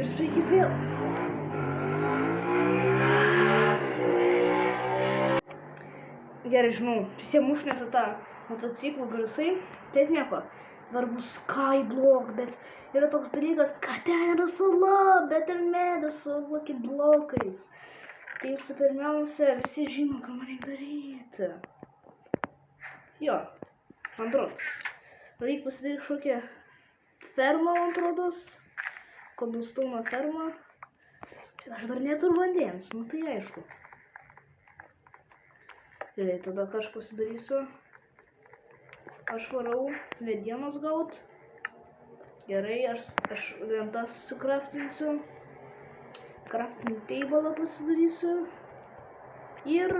Sveiki vėl. Gerai, žinau, visiems mušnėsi tą motociklų garsai, bet nieko. Dabar bus Skyblock, bet yra toks dalykas, kad ten yra sala, bet ir medis su bloki blokais. Tai jūsų pirmiausia, visi žino, ką man reikia daryti. Jo, man atrodos. Reikia pasidaryti kažkokią fermą, man atrodos. Koblstauno fermą. Aš dar neturiu vandens, nu tai aišku. Gerai, tada ką aš pasidarysiu. Aš varau medienos gaut. Gerai, aš lentas susikraftinsiu. Crafting table pasidarysiu. Ir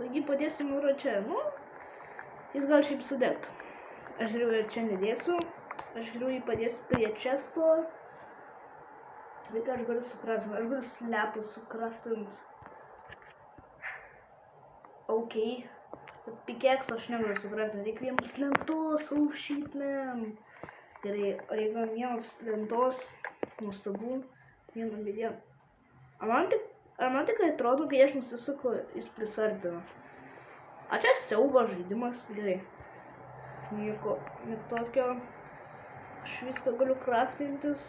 jį padėsim yra čia. Nu, jis gali šiaip sudegt. Aš geriau ir čia nedėsiu. Aš geriau jį padėsiu prie chesto. Tai ką aš galiu sukraftinti? Aš galiu slepų sukraftinti. Ok. Bet pickaxe aš negaliu sukraftinti. Reikia vienos lentos. Oh shit, man. Gerai, reikia vienos lentos. Nuostabu. Vieną medieną. Ar man tik atrodo, kai aš nusisuku, jis prisartina. A čia siaubo žaidimas. Gerai. Nieko tokio. Aš viską galiu kraftintis.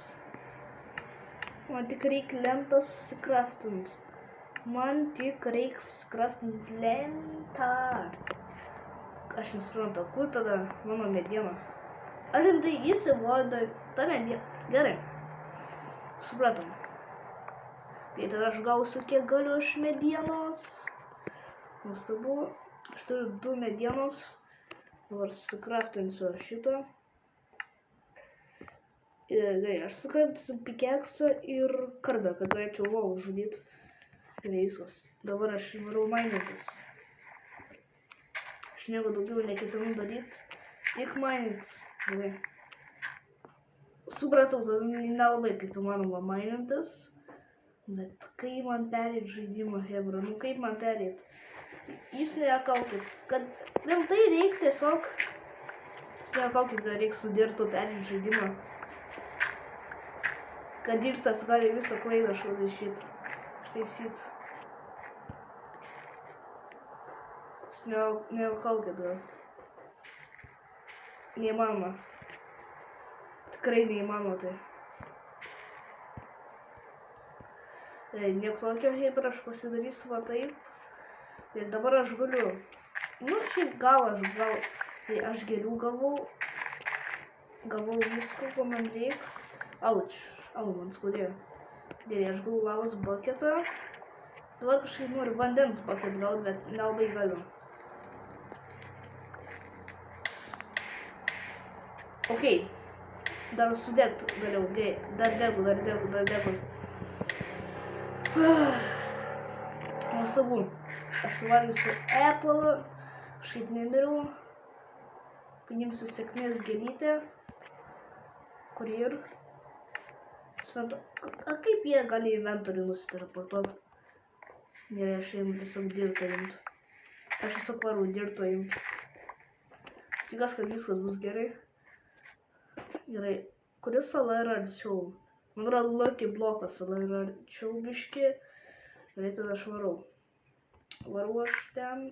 Man tik reikia lentą susikraftinti. Man tik reikia susikraftinti lentą. Aš nesuprantu, kur tada mano mediena? Aš rimtai įsivodu tą medieną. Gerai. Supratom. Tai tada aš gausiu, kiek galiu iš medienos. Nuostabu. Aš turiu 2 medienos. Dabar susikraftinsiu šitą. Gerai, aš sukraftinsiu pickaxe ir kardą, kad galėčiau lovų žudyti. Gerai, viskas. Dabar aš varau mainintis. Aš nieko daugiau neketinu daryti. Tik mainintis. Gerai. Supratau, tada nelabai kaip įmanoma mainintis. Bet kaip man perėti žaidimą, hebra? Nu kaip man perėti? Jūs nejuokaukit, kad rimtai reikia tiesiog. Jūs nejuokaukit, kad reikia su dirtu perėti žaidimą. Kad dirtas gali visą klaidą ištaisyt. Jūs nejuokaukit gal. Neįmanoma. Tikrai neįmanoma tai. Nieko tokio, kaip aš pasidarysiu va taip. Ir dabar aš galiu. Nu, šiaip gal. Tai aš geriau gavau. Gavau visko, ko man reikia. Auč. Au, man skaudėjo. Gerai, aš gavau lavos bucketą. Dabar kažkaip noriu vandens bucket gaut, bet nelabai galiu. Ok. Dar sudegt galiau. Gerai, dar degu. Nuostabu. Aš suvalgysiu apple. Kažkaip nemiriau. Paimsiu sėkmės gėlytę. Kur ir? A kaip jie gali inventorių nusiteleportuoti? Gerai, aš einu tiesiog dirtą imti. Aš tiesiog varau dirtą imti. Tikiuosi, kad viskas bus gerai. Gerai, kuri sala yra arčiau? Man atrodo, Lucky Block sala yra arčiau biški. Gerai, tada aš varau. Varau aš ten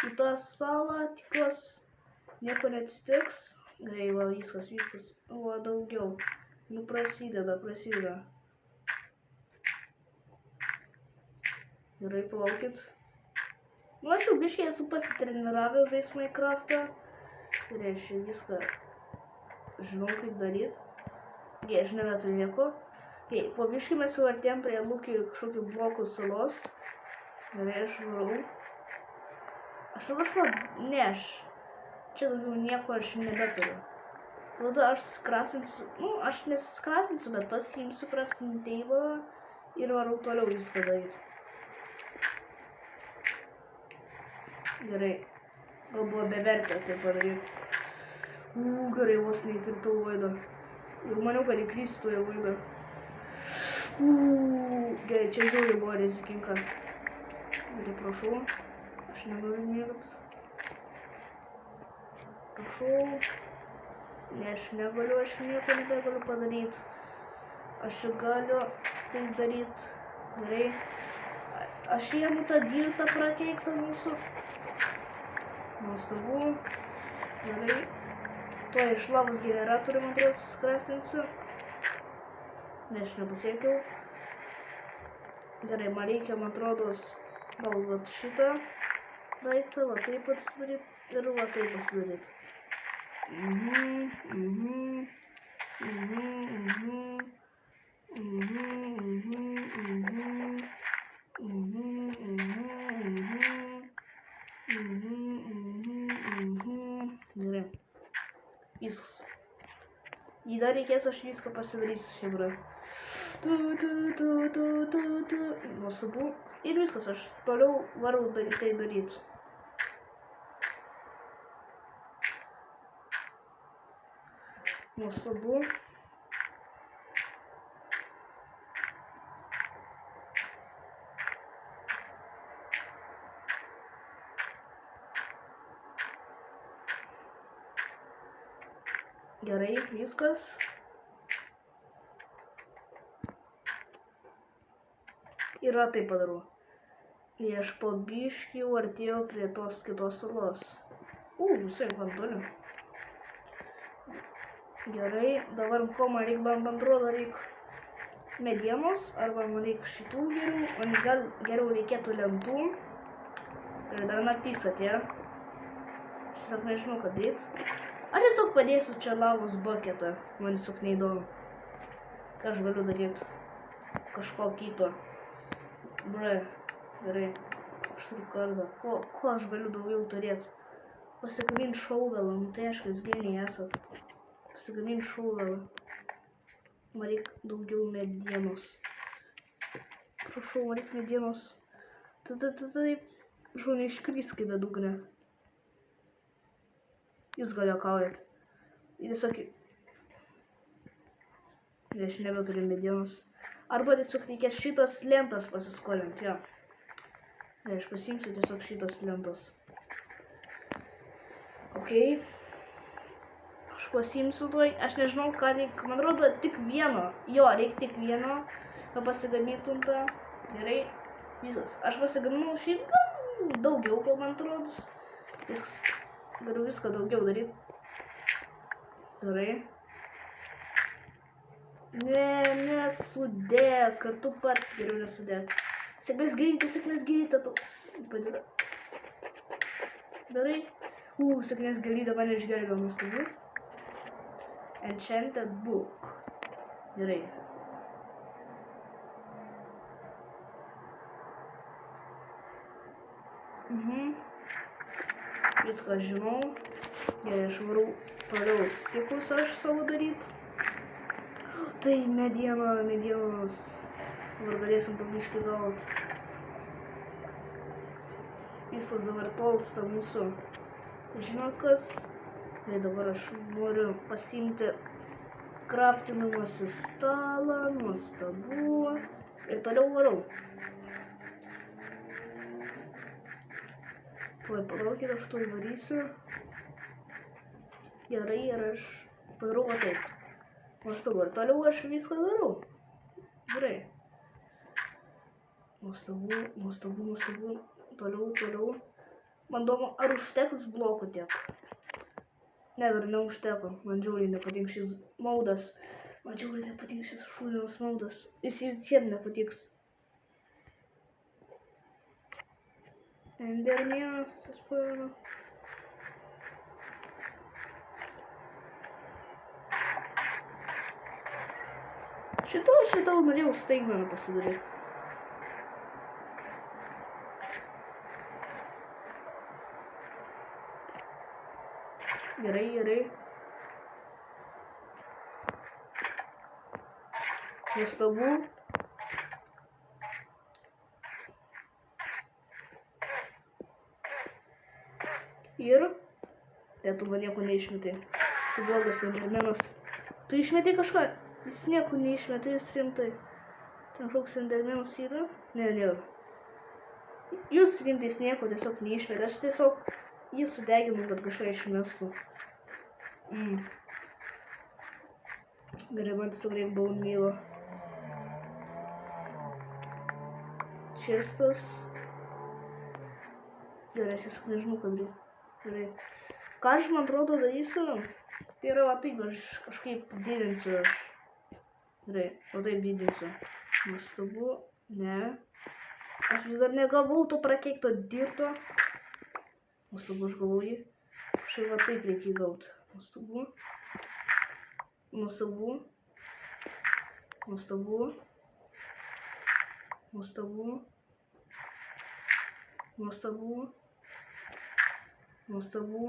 į tą salą, tikiuosi nieko neatsitiks. Gerai, va, viskas. Va, daugiau. Nu, prasideda. Gerai, palaukit. Nu, aš jau biškai esu pasitreniravęs žaisti Minecraftą. Ir aš viską žinau, kaip daryti. Gerai, aš neveturiu nieko. Gerai, po biškai mes jau artėjom prie Lucky kažkokių blokų salos. Gerai, aš varau. Aš kažko... Ne, čia daugiau nieko aš nebeturiu. Tada aš skraftinsiu, aš neskraftinsiu, bet pasiimsiu crafting table ir varau toliau viską daryti. Gerai, gal buvo bevertė tai padaryti. Gerai, vos neįkritau vaidą. Jau maniau, kad įkristų į vaidą. Gerai, čia žiauriai buvo rizikinga. Gerai, prašau. Aš nenoriu mėgti. Prašau. Ne, aš negaliu, aš nieko nebegaliu padaryti. Aš galiu tai daryti. Gerai. Aš jėmu tą dirtą prakeiktą mūsų. Nuostabu. Gerai. Tuo iš lavos generatorių, man atrodo, suskraftinsiu. Ne, aš nepasiekiau. Gerai, man reikia, man atrodo, gal vat šitą daiktą, va taip pasidaryti ir va taip pasidaryti. Gerai. Viskas. Jei dar reikės, aš viską pasidarysiu šebra. Nuostabu. Ir viskas, aš toliau varau tai daryti. Nuostabu. Gerai, viskas. Ir tai padarau. Ir aš po biškį jau artėjau prie tos kitos salos. Visai vantoliu. Gerai, dabar ko man reikia, man atrodo, reikia medienos, arba man reikia šitų geriau, man geriau reikėtų lentų. Ir dar naktys atėjo. Aš tiesiog nežinau, ką daryti. Aš tiesiog padėsiu čia lavos baketą, man tiesiog neįdomu. Ką aš galiu daryti? Kažko kito. Gerai. Aš turiu kardą. Ko aš galiu daugiau turėti? Pasigamint šauvelą, tai aiškas geniai esat. Pasigamint šauvelą. Man reikia daugiau medienos. Prašau, man reikia medienos. Taip, žinau, neiškrys kaip bedugnė. Jūs gal juokaujat. Tiesiog... Aš nebeturiu medienos. Arba tiesiog reikės šitas lentas pasiskolinti, jo. Aš pasiimsiu tiesiog šitas lentas. Okei. Aš pasiimsiu tuoj. Aš nežinau, ką reikia. Man atrodo, tik vieno. Jo, reikia tik vieno. Kad pasigamytum tą. Gerai. Visas. Aš pasigaminau šiaip daugiau, gal man atrodo. Galiu viską daugiau daryti. Gerai. Nesudėk. Kartu pats geriau nesudėk. Sėkmės greitai. Padėra. Gerai. Sėkmės greitai mane išgelbėjo nuostabu. Enchanted book. Gerai. Viską žinau. Gerai, aš varau toliau stikus aš savo daryti. Tai medienos. Dabar galėsim pabiškai gauti. Viskas dabar tolsta mūsų. Žinot kas? Tai dabar aš noriu pasiimti kraftinamąjį stalą. Nuostabu. Ir toliau varau. Tuoj palaukit, aš tuoj varysiu. Gerai, ir aš padarau va taip. Nuostabu, ir toliau aš viską darau. Gerai. Nuostabu. Toliau. Man įdomu, ar užteks blokų tiek? Ne, dar neužteko. Man žiauriai nepatinka šis maudas. Man žiauriai nepatinka šis šūdinas maudas. Jis visiems nepatiks. Endermėnas, atsispavinu. Šitą norėjau staigmeną pasidaryti. Gerai. Nuostabu. Ir... Tu man nieko neišmetai. Tu blogas endermenas. Tu išmetai kažką? Jis nieko neišmetai, jis rimtai. Ten kažkoks endermenas yra? Ne, nėra. Jūs rimtais nieko tiesiog neišmetai. Aš tiesiog jį sudeginu, kad kažką išmestų. Gerai, man tiesiog reikia bone mealo. čistas. Gerai, aš tiesiog nežinau, ką daryti. Gerai. Ką aš, man atrodo, darysiu? Tai yra, va taip, aš kažkaip didinsiu. Gerai, va taip didinsiu. Nuostabu. Ne. Aš vis dar negavau to prakeikto dirto. Nuostabu, aš gavau jį. Kažkaip va taip reikia gauti. Nuostabu. Nuostabu. Nuostabu. Nuostabu. Nuostabu. Nuostabu.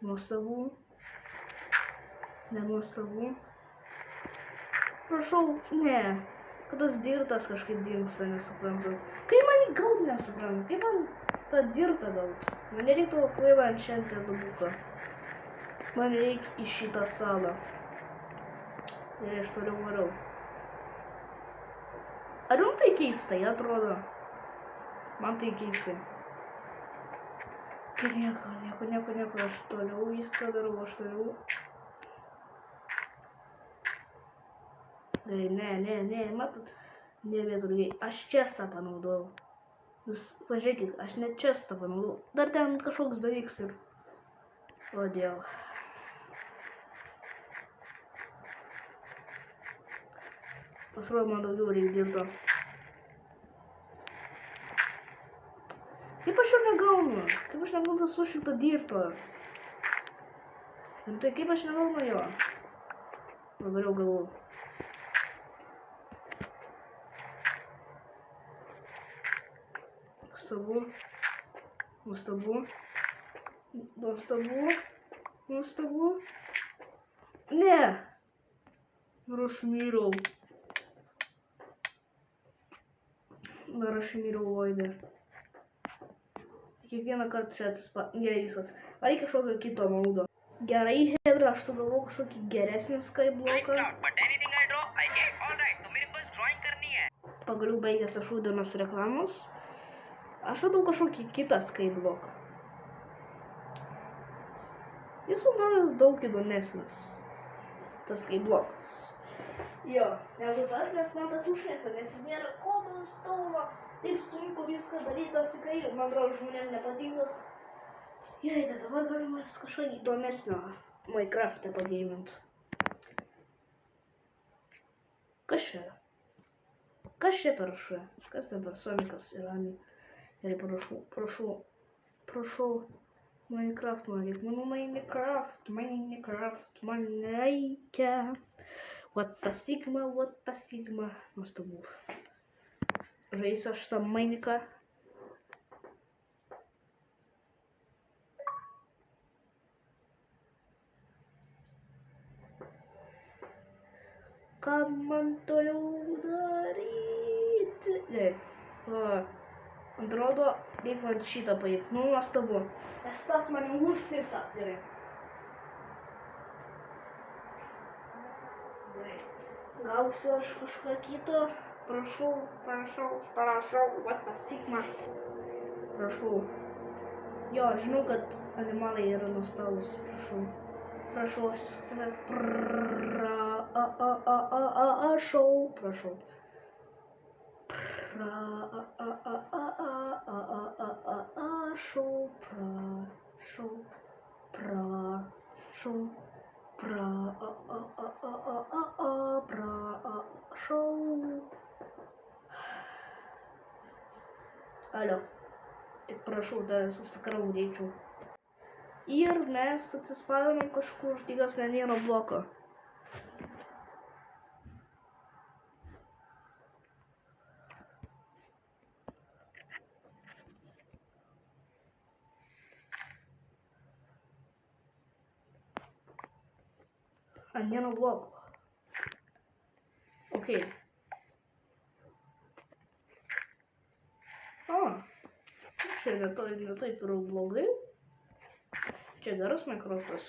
Nuostabu. Nenuostabu. Prašau, ne. Kad tas dirtas kažkaip dingsta, nesuprantu. Kaip man jį gaut, nesuprantu. Kaip man tą dirtą gaut. Man nereiktų kvailą enchantę dabuką. Man reikia į šitą salą. Ir aš toliau varau. Ar jums tai keistai atrodo? Man tai keistai. Nieko, aš toliau viską darau, aš toliau. Gerai, ne, matot, nevieturgiai, aš čestą panaudojau. Jūs pažiūrėkit, aš net čestą panaudojau. Dar ten kažkoks dalyks ir... O dėl. Pasirodo, man daugiau reikia dirto. Kaip aš jo negaunu? Kaip aš negaunu su šito dirto? Ir tai kaip aš negaunu jo? Dabar jau galvoju. Nuostabu. Ne! Ir aš mirau. Dar aš mirau Voide. Kiekvieną kartą čia atsispausti. Gerai, viskas. Ar reikia kažkokio kito maudo? Gerai, hebra, aš sugalvau kažkokį geresnį skybloką. Pagaliau baigęs aš šūdinas reklamos. Aš radau kažkokį kitą skybloką. Jis man atrodo daug įdomesnis. Tas skyblokas. Jo, negu tas, nes man tas užknėsa, nes nėra cobblestone. Taip sunku viską daryti, tas tikrai, man atrodo, žmonėm nepatinkas. Gerai, bet dabar galima kažką įdomesnio Minecraft'e pageimint. Kas čia? Kas čia parašau? Kas ten per Sonicas yra? Gerai, prašau. Minecraft man reikia. Man reikia. What the Sigma. Nuostabu. Žaisiu aš tą Minecą. Ką man toliau daryti? Ne. Man atrodo, reikia man šitą paimti. Nu, nuostabu. Nes tas mane užtisa. Gerai. Gausiu aš kažką kito. Prašau. What the Sigma. Prašau. Jo, žinau, kad animalai yra nuostabūs. Prašau, aš save prašau. Alio, tik prašau, dar susikraudėčiau. Ir mes atsispaudėm kažkur, tikiuosi ne vieno bloko. Ant vieno bloko. Okei. Čia ne taip yra blogai. Čia geras Minecraftas.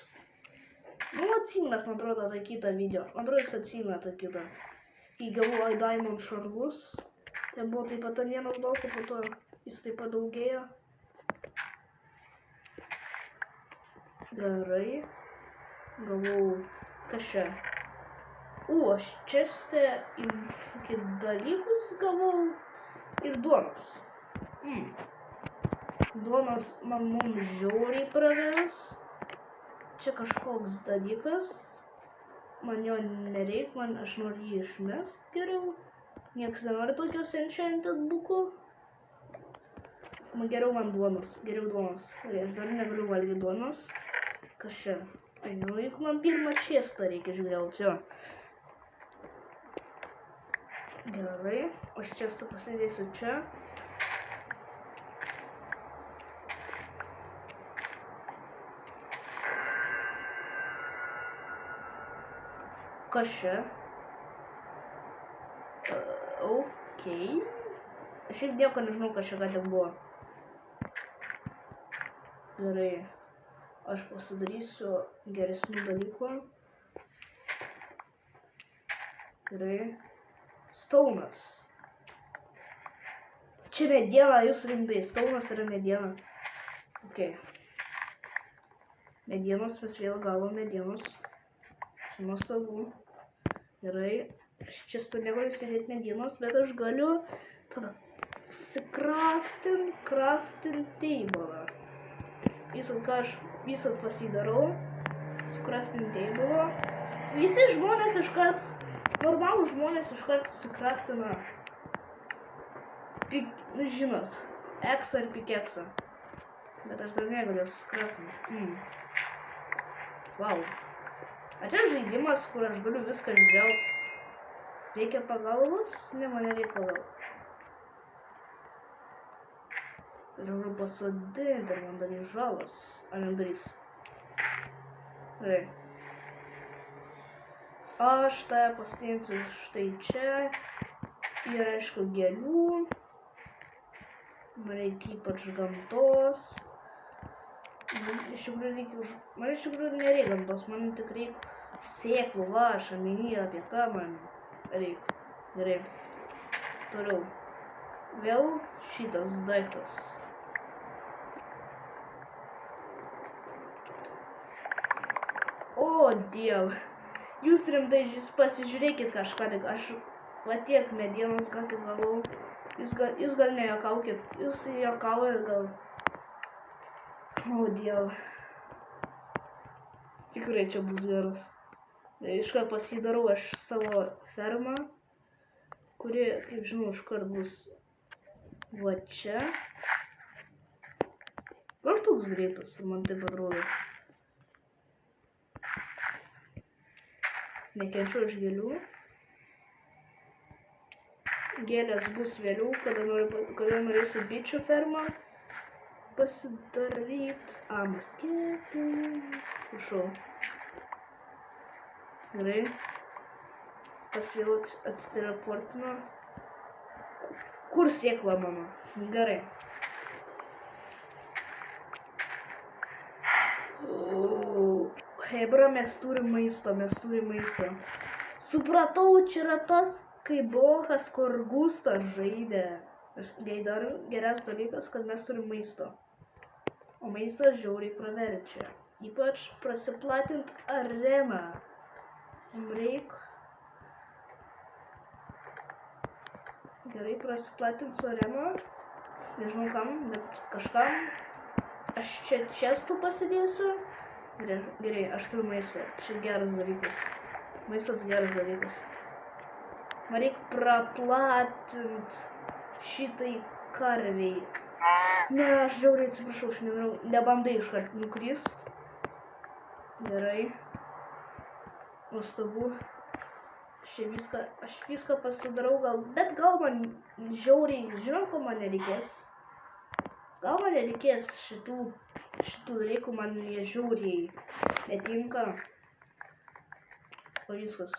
Nu, atsimės, man atrodo, tą kitą video. Man atrodo, jis atsimė tą kitą. Įgavau Diamond šarvus. Ten buvo taip pat ant vieno bloko, po to jis taip pat daugėjo. Gerai. Gavau... Kas čia? Aš čia ir kažkokie dalykus gavau ir duonos. Duonos man mums žiauriai pravers. Čia kažkoks dalykas. Man jo nereik, aš noriu jį išmest geriau. Niekas nenori tokios enchanted buko. Geriau man duonos, geriau duonos. Aš dar negaliu valgyti duonos. Kas čia? Nu, juk man pirmą čestą reikia išgriauti, jo. Gerai, aš čestą pasidėsiu čia. Kas čia? Okei. Aš ir nieko nežinau, kas čia ką tik buvo. Gerai. Aš pasidarysiu geresnių dalykų. Gerai. Staunas. Čia mediena, jūs rimtai. Staunas yra mediena. Ok. Medienos, mes vėl gavom medienos. Čia nuostabu. Gerai. Aš čia negaliu sėdėti medienos, bet aš galiu tada crafting table. Visat pasidarau su crafting table. Visi žmonės iškart, normalų žmonės iškart sukraftina, žinot, X ar pickaxe. Bet aš dar negaliu sukraftinti. Wow. A čia žaidimas, kur aš galiu viską išgriauti. Reikia pagalbos? Ne, man nereikia pagalbos. Ir galiu pasodinti, ar man darys žalas. Ar nedarys? Gerai. Aš tave pasidėsiu štai čia. Ir aišku gėlių. Man reikia ypač gamtos. Man iš tikrųjų nereikia gamtos. Man tik reikia sėklų, aš omeny apie tą man reikia. Gerai. Toliau. Vėl šitas daiktas. O, Dieve. Jūs rimtai pasižiūrėkit kažką, tik aš va tiek medienos ką tik gavau. Jūs gal nejuokaukit. Jūs juokaujat gal. O, Dieve. Tikrai čia bus geras. Iškart pasidarau aš savo fermą, kuri, kaip žinau, iškart bus va čia. Gal toks greitas, ir man taip atrodo. Nekenčiu aš gėlių. Gėlės bus vėliau, kada norėsiu bičių fermą pasidaryt. Maskėti. Prašau. Gerai. Pas vėl atsiteleportino. Kur sėkla mano? Gerai. Hebra, mes turim maisto. Supratau, čia yra tas, kai Bohas Korgustas žaidė. Dar geras dalykas, kad mes turim maisto. O maistas žiauriai praverčia. Ypač prasiplatint areną. Reik. Gerai, prasiplatint su areną. Nežinau kam, bet kažkam. Aš čia čestų pasidėsiu. Gerai, aš turiu maistą. Čia geras dalykas. Maistas geras dalykas. Man reik praplatint šitai karviai. Ne, aš žiauriai atsiprašau, aš nebandai iškart nukrist. Gerai. Nuostabu. Aš viską pasidarau gal, bet gal man žiauriai, žinom, ko man nereikės. Gal man nereikės šitų dalykų, man jie žiauriai netinka. O viskas.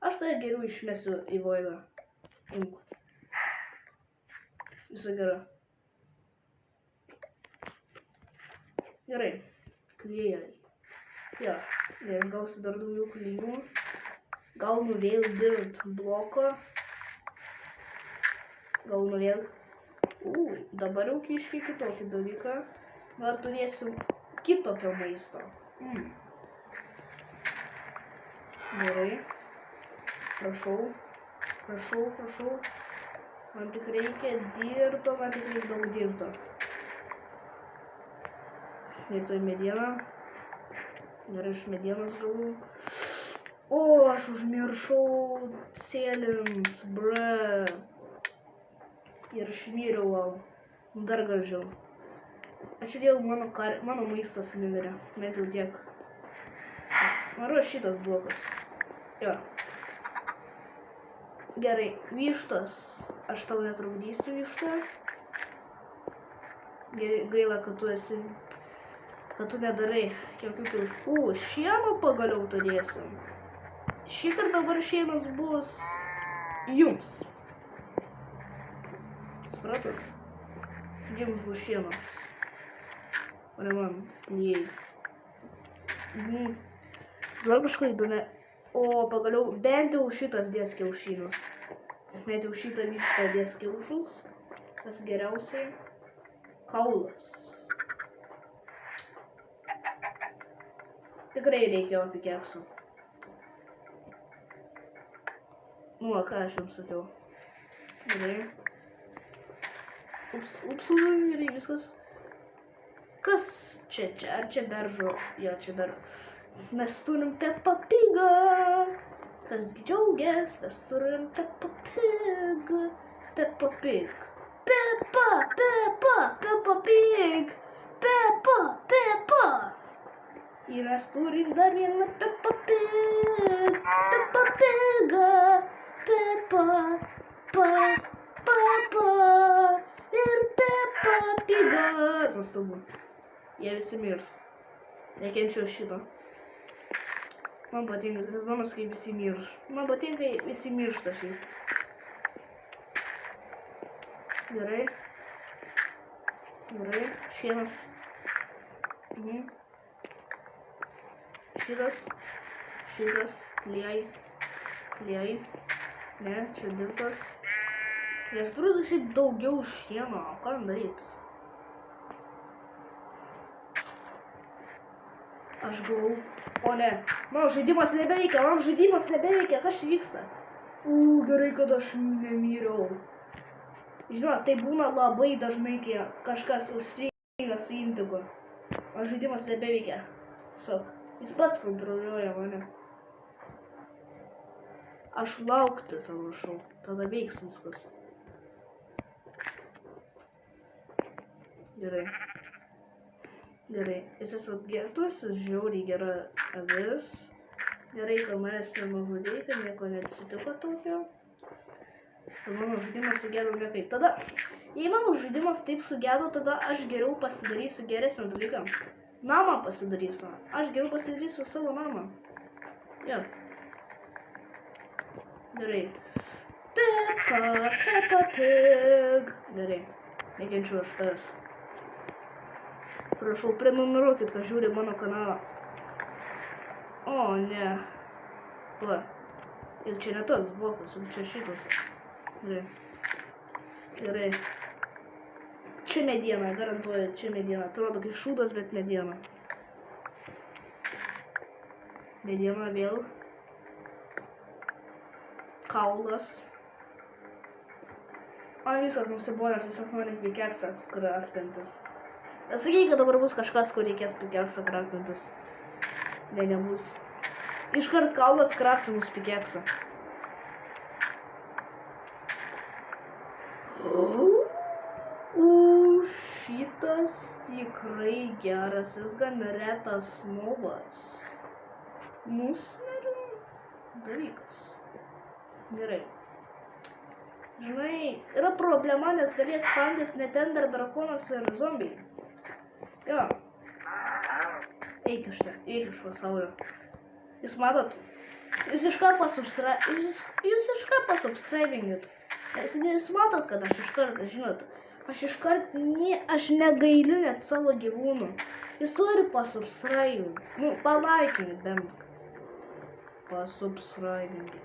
Aš tai geriau išmesiu į voidą. Imk. Visą gerą. Gerai. Klijai. Ja, aš gausiu dar daugiau klijų. Gaunu vėl dirt bloką. Gaunu vėl. Dabar jau kiškiai kitokį dalyką. Dar turėsiu kitokio maisto. Gerai. Prašau. Man tik reikia dirto, man tik reikia daug dirto. Vietoj medieną. Gerai, iš medienos gavau. O, aš užmiršau sėlint, bre. Ir išmyriau, dar gražiau. Ačiū Dievui, mano maistas numirė, bent jau tiek. Maro šitas blokas. Jo. Gerai, vištos. Aš tau netrukdysiu vištą. Gaila, kad tu nedarai jokių kiaušų. Šieno pagaliau turėsim. Šįkart dabar šienas bus jums. Supratot? Jums bus šienas. O ne man, jei. Dabar kažko įdomi. O pagaliau bent jau šitas dės kiaušinius. Bent jau šitą vištą dės kiaušus. Kas geriausiai? Kaulas. Tikrai reikėjo pikeksų. Nu, ką aš jums sakiau. Gerai. Ups, gerai, viskas. Kas čia? Ar čia beržo? Jo, čia beržo. Mes turim Peppa Pigą. Kas džiaugias? Mes turim Peppa Pig. Peppa Pig. Peppa Pig. Peppa. Ir mes turim dar vieną Peppa Pig. Peppa Pigą. Peppa. Ir Peppa Pigą. Nuostabu. Jie visi mirs. Nekenčiu šito. Man patinka tas sezonas, kai visi mirš. Man patinka visi miršta šiaip. Gerai. Šienas. Šitas. Kliai. Ne, čia dirtas. Aš turiu šiaip daugiau šieno. Ką daryti? Aš gavau. O ne, mano žaidimas nebeveikia, kas vyksta? Gerai, kad aš nemyriau. Žinot, tai būna labai dažnai, kai kažkas užstringa su intigu. O žaidimas nebeveikia. Tiesiog, jis pats kontroliuoja mane. Aš laukti tavo šau, tada veiks viskas. Gerai, jis esu gertus, žiauriai gera avis. Gerai, kad manęs nenužudei, kad nieko neatsitiko tokio. Tai mano žaidimas sugėdo nekaip. Tada, jei mano žaidimas taip sugėdo, tada aš geriau pasidarysiu geresnį dalyką. Namą pasidarysiu. Aš geriau pasidarysiu savo namą. Jo. Gerai. Peppa Pig. Gerai. Nekenčiu aš tas. Prašau, prenumeruokit, kad žiūri mano kanalą. O, ne. Va. Ir čia ne tas blokas, čia šitas. Gerai. Čia mediena, garantuoju, čia mediena. Atrodo kaip šūdas, bet mediena. Mediena vėl. Kaulas. Man viskas nusibodęs, tiesiog noriu pikeksą kraftintis. Sakyk, kad dabar bus kažkas, kur reikės pikeksą kraftintis. Ne, nebus. Iškart kaulas kraftinus pikeksą. Šitas tikrai geras, jis gan retas mobas. Musmerių dalykas. Gerai. Žinai, yra problema, nes galės spandys net Ender drakonas ir zombiai. Jo. Eik iš pasaulio. Jūs matot, jūs iškart pasubscribingit. Jūs matot, kad aš iškart, žinot, aš negailiu net savo gyvūnų. Jūs turi pasubscribingit. Nu, palaikinkit bent. Pasubscribingit.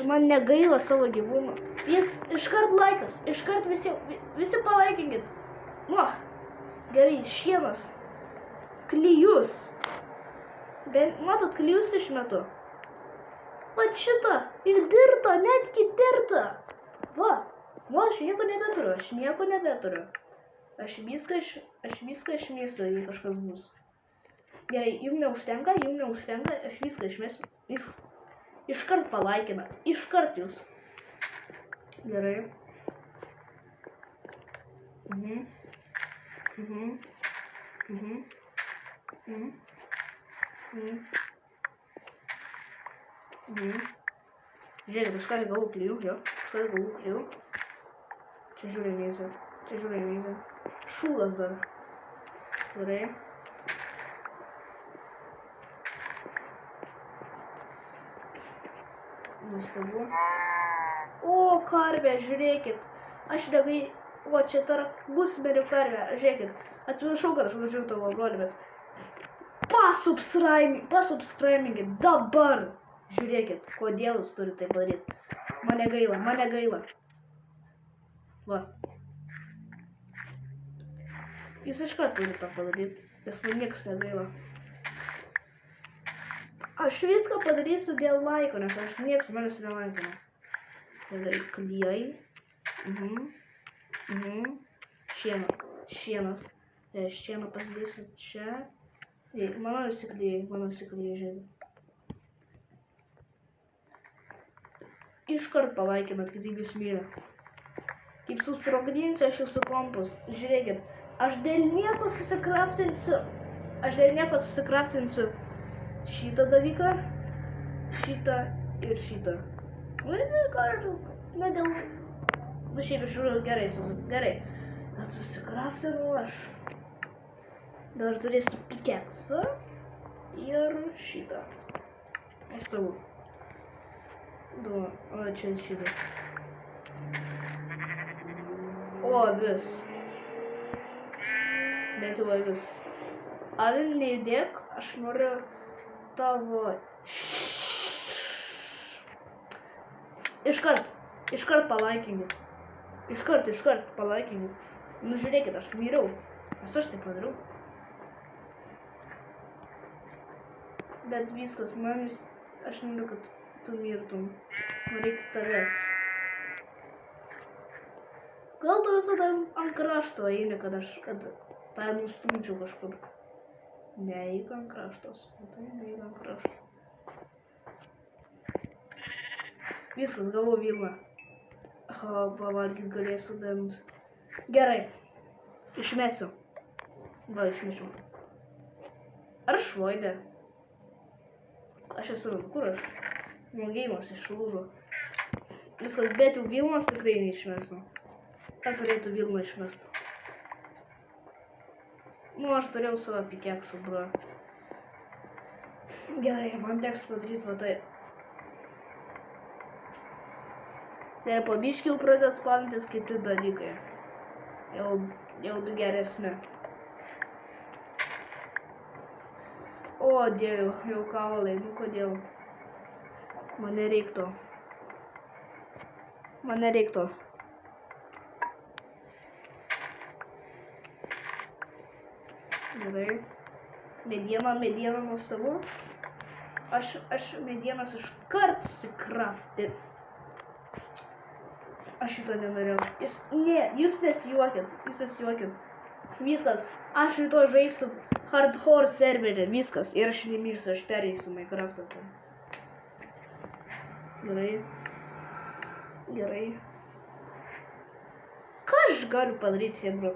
Man negaila savo gyvūnų. Jis iškart laikas, iškart visi palaikinkit. Nu, gerai, šienas. Klijus. Matot, klijus išmetu. Vat šitą. Ir dirta, netgi dirta. Va, aš nieko nebeturiu. Aš viską išmėsiu, jei kažkas bus. Gerai, jums neužtenka, aš viską išmėsiu. Iškart palaikinat, iškart jūs. Gerai. Žiūrėkit, kažką galvų klijų, jo. Čia žiūrėjai. Šūdas dar. Gerai. Nuostabu. O, karvė, žiūrėkit. Aš negai... O, čia tarp bus merių karvė. Žiūrėkit. Atsiprašau, kad aš važiuoju tavo brolį, bet... Pasubscribingit dabar. Žiūrėkit, kodėl jūs turite tai padaryti. Mane gaila. Va. Jūs iškart turite tą padaryti, nes man niekas negaila. Aš viską padarysiu dėl laiko, nes aš niekas manęs nelaikina. Gerai, klijai. Šienas. Šieną pasidėsiu čia. Mano visi klijai, žiūrėk. Iškart palaikinat, kad jūs myli. Kaip susprogdinsiu aš jūsų kompus. Žiūrėkit, aš dėl nieko susikraftinsiu šitą dalyką, šitą ir šitą. Na dėl... Nu šiaip iš tikrųjų gerai. Kad susikraftinu aš. Dar turėsiu pikeksą ir šitą. Nuostabu. O čia šitas. O, avis. Bet jau avis. Avin, nejudėk, aš noriu tavo... Iškart palaikinkit. Iškart palaikinkit. Nu žiūrėkit, aš myriau. Nes aš tai padariau. Bet viskas, aš noriu, kad tu mirtum. Man reikia tavęs. Gal tu visada ant krašto eini, kad tai nustumčiau kažkur. Neeik ant kraštos. Neeik ant krašto. Viskas, gavau vilną. Pavalgyt galėsiu bent. Gerai. Išmesiu. Va, išmešiau. Ar švoidė? Aš esu, kur aš? Mėgėjimas išlūžo. Viskas, bet jau vilnas tikrai neišmesiu. Kas galėtų vilną išmesti? Nu, aš turėjau savo pikeksų, bro. Gerai, man teks padaryti va tai. Ir po biškį jau pradės spamintis kiti dalykai. Jau du geresni. O, dėjau, jau kaulai, nu kodėl? Man nereiktų. Gerai. Mediena nuostabu. Aš medienas iškart susikrafti. Aš šito nenorėjau. Jūs nesijuokit. Viskas. Aš rytoj žaisiu hardcore serverį. Viskas. Ir aš nemirsiu, aš pereisiu Minecraftą. Gerai. Ką aš galiu padaryti, Hebro?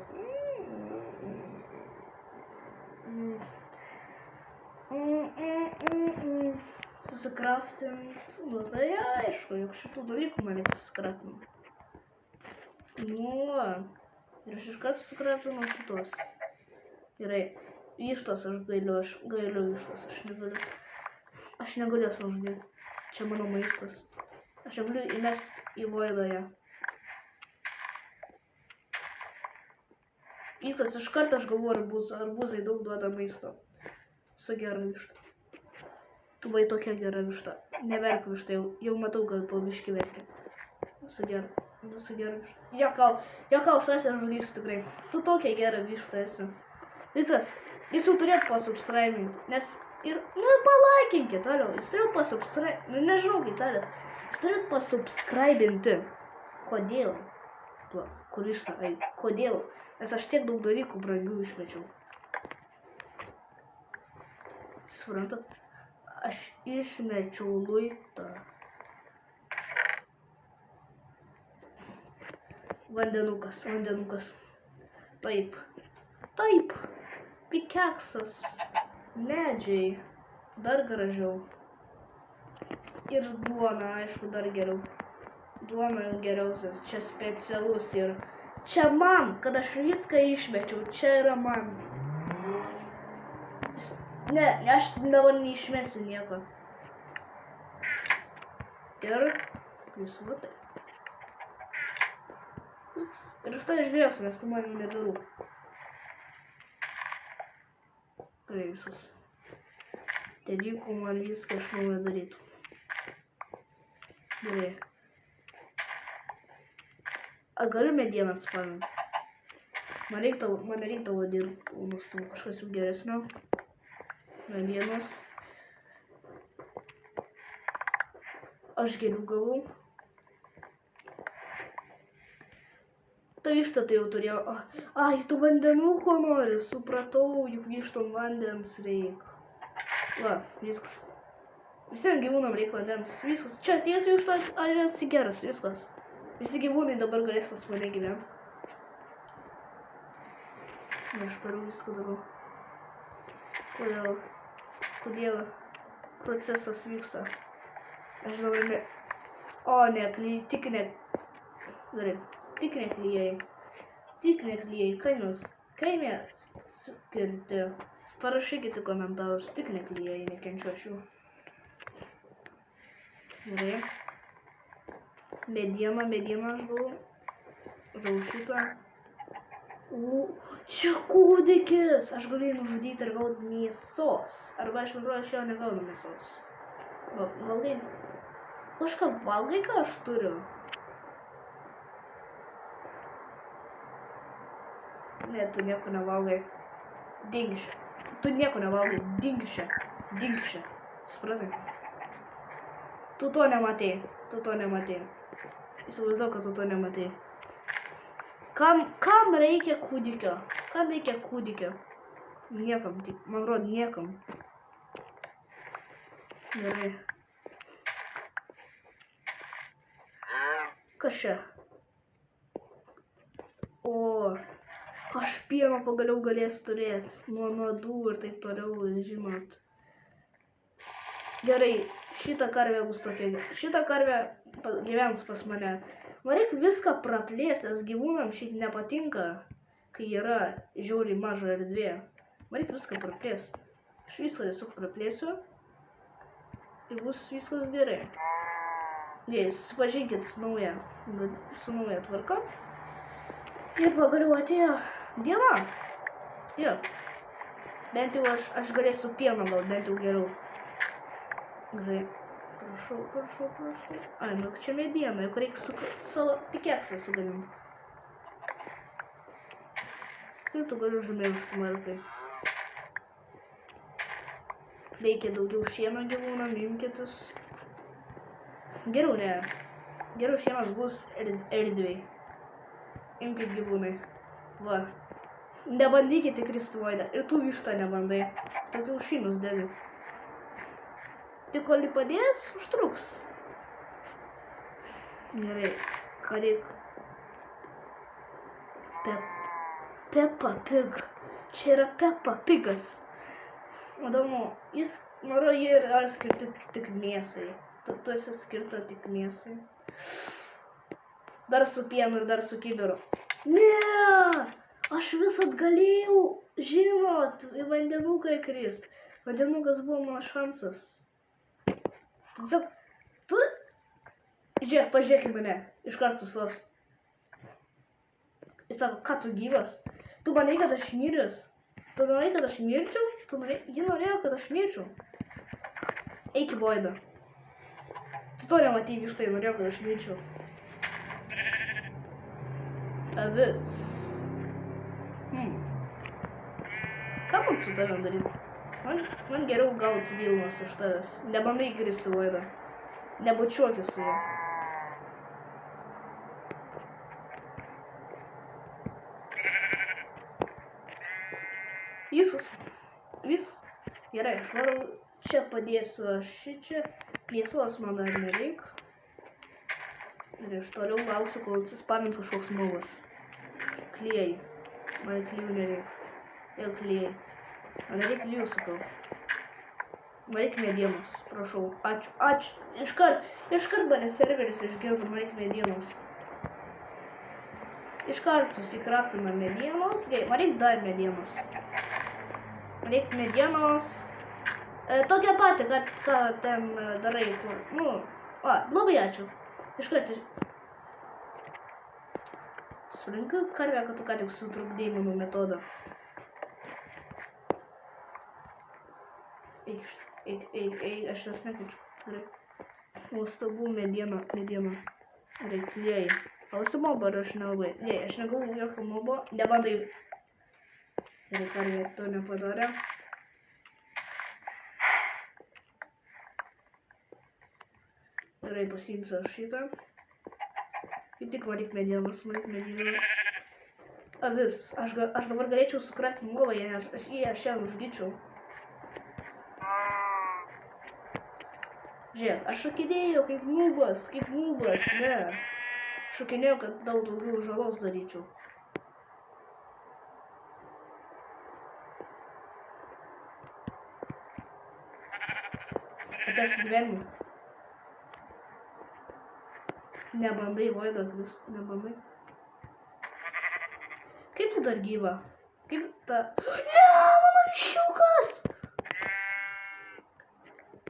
Susikraftint. Nu, tai aišku, juk šitų dalykų man reikia susikraftint. Nu, ir aš iškart susikraftinu šitos. Gerai. Vištos aš galiu vištos, aš negaliu jas uždėti. Čia mano maistas. Aš negaliu įmesti į voidą ją. Viskas, iškart aš galvoju arbūzai daug duoda maisto. Su gera višta. Tu buvai tokia gera višta. Neverk višta, jau matau, kad po biškį verkia. Su gera višta. Jokau, aš tavęs žudysiu tikrai. Tu tokia gera višta esi. Viskas, jūs jau turėt pasubscribinti, nes Ir, nu, palaikinkit, toliau. Jūs turite pasubscribinti. Nu, nežinau, kaip tarės. Jūs turite pasubscribinti. Kodėl? Kur išta? Kodėl? Nes aš tiek daug dalykų brangių išmečiau. Suprantat? Aš išmečiau luitą. Vandenukas, vandenukas. Taip. Taip. Pikeksas. Medžiai. Dar gražiau. Ir duona, aišku, dar geriau. Duona geriausias. Čia specialus ir čia man, kad aš viską išmečiau. Čia yra man. Ne, aš dabar neišmesiu nieko. Ir jūs matai. Ir aš tai išgrėsiu, nes tu man jau neberū. Visus. Dalykų man viską iš naujo darytų. Gerai. A galiu medieną spaminti? Man reikdavo dirbti nustumu kažkas jau geresnio. Medienos. Aš gėlių gavau. Tai vištą tai jau turėjau. Ai, tu vandenuko nori, supratau, juk vištom vandens reik. Va, viskas. Visiems gyvūnam reikia vandens. Viskas. Čia tiesiai vištą atsigeras, viskas. Visi gyvūnai dabar galės pas mane gyventi. Aš turiu viską darau. Kodėl procesas vyksta? Aš dabar ne... O, ne, tik ne... Gerai. Tik neklijai. Tik neklijai. Kaime skirti. Parašykite komentarus. Tik neklijai. Nekenčiu aš jų. Gerai. Medieną aš gavau. Žau šitą. Čia kūdikis. Aš galiu jį nužudyti ir gauti mėsos. Arba aš manau, aš jo negaunu mėsos. Valgai. Kažką valgai, ką aš turiu? Ne, tu nieko nevalgai. Dink čia. Tu nieko nevalgai. Dink čia. Dink čia. Supratai? Tu to nematei. Įsivaizduok, kad tu to nematei. Kam reikia kūdikio? Niekam. Man rodo, niekam. Gerai. Kas čia? O... Aš pieno pagaliau galėsiu turėti. Nuo nuodų ir taip toliau, žinot. Gerai, šita karvė bus tokia. Šita karvė gyvens pas mane. Man reikia viską praplėsti, nes gyvūnams šiaip nepatinka, kai yra žiauriai maža erdvė. Man reikia viską praplėsti. Aš viską tiesiog praplėsiu. Ir bus viskas gerai. Jei, susipažinkit su nauja tvarka. Ir pagaliau atėjo diena. Jo. Bent jau aš galėsiu pieno gal, bent jau geriau. Gerai. Prašau. Ai, nu čia mediena, juk reikia savo pikeksą sugaminti. Ir tu galiu žemėlišti markai. Reikia daugiau šieno gyvūnam, imkitės. Geriau ne. Geriau šienas bus erdviai. Imkit gyvūnai. Va. Nebandykite kristi voidą. Ir tu vištą nebandai. Tokių šynus dėdi. Tik kol padės, užtruks. Gerai. Ką reik? Peppa Pig. Čia yra Peppa Pigas. Įdomu, jis noro jį yra skirti tik mėsai. Tu esi skirta tik mėsai. Dar su pienu ir dar su kibiru. Ne! Aš visat galėjau, žinot, į vandenuką įkrist. Vandenukas buvo mano šansas. Tiesiog, tu... Žiūrėk, pažiūrėk į mane. Iškart sustos. Jis sako, ką tu gyvas? Tu manai, kad aš miręs? Tu norėjai, kad aš mirčiau? Ji norėjo, kad aš mirčiau. Eik į voidą. Tu to nematei, vištai, norėjau, kad aš mirčiau. Avis. Ką man su tavim daryti? Man geriau gauti Vilnos iš tavęs. Nebandai įkristi Voidą. Nebučiuokis su juo. Viskas. Gerai, aš varau. Čia padėsiu aš šičia. Plėsos man dar nereik. Ir aš toliau lauksiu, kol atsispamins kažkoks mobas. Klijai. Man klijų nereik. Ir klijai. Man nereik klijų, sakau. Man reik medienos, prašau. Ačiū. Iškart mane serveris išgirdo, man reik medienos. Iškart susikraftina medienos. Man reik dar medienos. Man reik medienos. Tokia pati, ką ten darai, kur. Labai ačiū. Iškart. Surinkai karvę, kad tu ką tik sutrukdėjai mano metodą. Eik, aš jas nekeičiu. Nuostabu mediena. Reikliai. Klausiu mobo, ar aš nelabai. Ne, aš negavau jokio mobo. Nebandai. Gerai, karvė to nepadarė. Gerai, pasiimsiu aš šitą. Kaip tik man reik medienos. Avis. Aš dabar galėčiau sukrafti mobą, jei aš ją nužudyčiau. Žiūrėk, aš šokinėjau kaip nubas, ne. Šokinėjau, kad daug daugiau žalos daryčiau. Atesi gyvenimą. Nebandai, Voidą, nebandai. Kaip tu dar gyva? Kaip ta... Ne, mano viščiukas!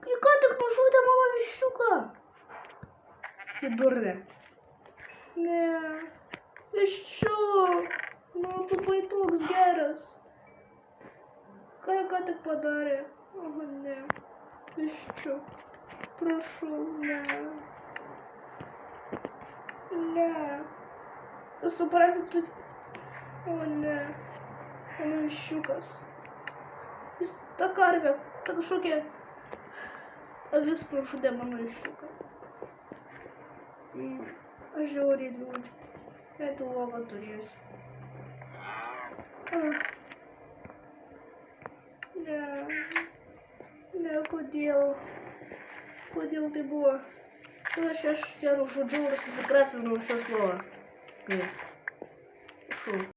Ji ką tik nužudė mano viščiuką. Ji durnė. Ne. Viščiuk. Tu buvai toks geras. Ką tik padarė? Aha, ne. Viščiuk. Prašau, ne. Ne. Tu supranti, tu... O, ne. Mano viščiukas. Jis ta karvė, ta kažkokia... Avis nužudė mano viščiuką. Aš žiauriai liūdžiu. Jei tu lovą turėsiu. Ne, kodėl? Kodėl tai buvo? Aš čia nužudžiau ir susikraftinau šios lovą. Prašau.